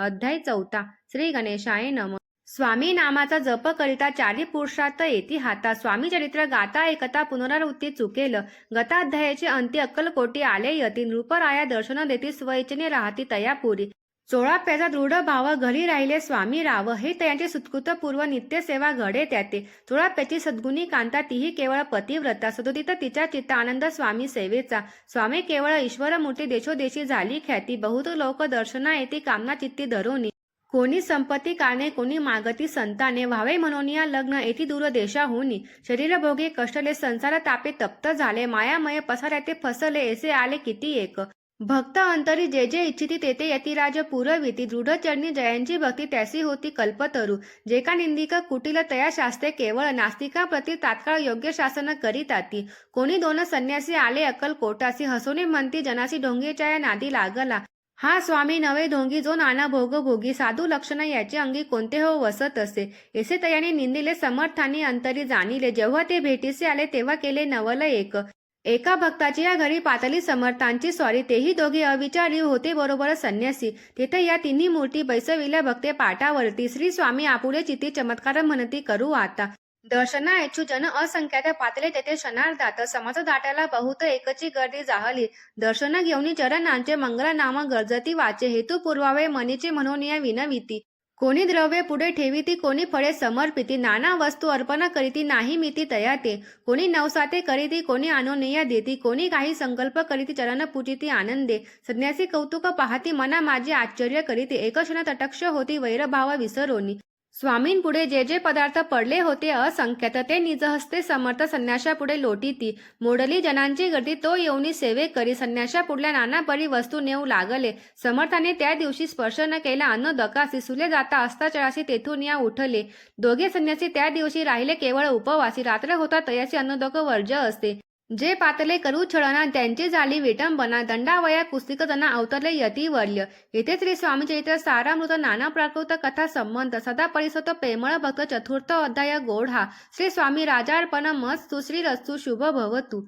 अध्याय 4 श्री गणेशाय नमः। स्वामी नामाचा जप करिता चारी पुरुषार्थ येती हाता। स्वामी चरित्र गाता ऐकता पुनरावृत्ती चुकेल। गताध्यायाचे अंती अक्कलकोटी आले यती। नृपराया दर्शन देती स्वइच्छेने राहती तयापुरी। 16 प्याचा दृढ भाव घरी राहिले स्वामी राव। हे तयांचे सुत्कृतपूर्व नित्य सेवा घडे त्याते। 16 प्याची सद्गुणी कांता तीही केवळ पतिव्रता। सदोदित तिच्या चित्त आनंद स्वामी सेवेचा। स्वामी केवळ ईश्वर मूर्ती देशोदेशी झाली ख्याती। बहुत लोक दर्शना येती कामना चित्ती धरोनी। कोणी संपत्ती काने कोणी मागती संताने। व्हावे म्हणून या लग्न येथे दूर देशाहुनी। शरीर भोगे कष्टले संसार तापे तप्त झाले। मायामय पसाऱ्याते फसले ऐसे आले किती एक। भक्त अंतरी जे जे इच्छिती तेथे यतिराज पुरविती। दृढ चरणी जयांची भक्ती त्यासी होती कल्पतरू। जे का निंदिक कुटिल तया शास्त्रे केवळ। नास्तिका प्रति तात्काळ योग्य शासन करीताती। कोणी दोन संन्यासी आले अक्कलकोटासी। हसोनी म्हणती जनासी ढोंगीच्या या नादी लागला। हा स्वामी नवे ढोंगी जो नाना भोग भोगी। साधू लक्षण याचे अंगी कोणते हो वसत असे। ऐसे तयाने निंदिले समर्थांनी अंतरी जाणिले। जेव्हा ते भेटीसे आले तेव्हा केले नवल एक। एका भक्ताची या घरी पातली समर्थांची स्वारी। तेही दोघे अविचारी होते बरोबर संन्यासी। तेथे या तिन्ही मूर्ती बैसविल्या भक्ते पाटावरती। श्री स्वामी आपुले चित्ती चमत्कार म्हणती करू आता। दर्शना इच्छु जन असंख्यात पातले तेथे क्षणार्धात। समाज दाट्याला बहुत एकची गर्दी जाहली। दर्शन घेऊनी चरणांचे मंगल नाम गरजती वाचे। हेतू पुरवावे मनीचे म्हणून या विनविती। कोणी द्रव्य पुढे ठेविती कोणी फळे समर्पिती। नाना वस्तू अर्पण करीती नाही मिती तयाते। कोणी नवसाते करीती कोणी आणोनिया देती। कोणी काही संकल्प करीती चरण पूजिती आनंदे। संन्यासी कौतुक पाहती मना माझे आश्चर्य करीती। एक क्षण तटक्ष होती वैरभाव विसरोनी। स्वामींपुढे जे जे पदार्थ पडले होते असंख्यात ते निजहस्ते समर्थ संन्याशापुढे लोटीती। मोडली जनांची गर्दी तो येऊनी सेवे करी। संन्याशापुढल्या नाना परी वस्तू नेऊ लागले। समर्थाने त्या दिवशी स्पर्श न केला अन्न दकासी। सुले जाता अस्ताचळासी तेथून या उठले। दोघे संन्यासी त्या दिवशी राहिले केवळ उपवासी। रात्र होता तयासी अन्नदक वर्ज असते। जे पातले करू छळना त्यांची झाली विटंबना। दंडावया कुस्तिक जना अवतरले यतिवर्य। येथे श्री स्वामी चरित्र सारामृत नाना प्राकृत कथा संबंध। सदा परिसत प्रेमळ भक्त चतुर्थ अध्याय गोढा। श्री स्वामी राजार्पण मस्तु श्री रस्तु शुभ भवतु।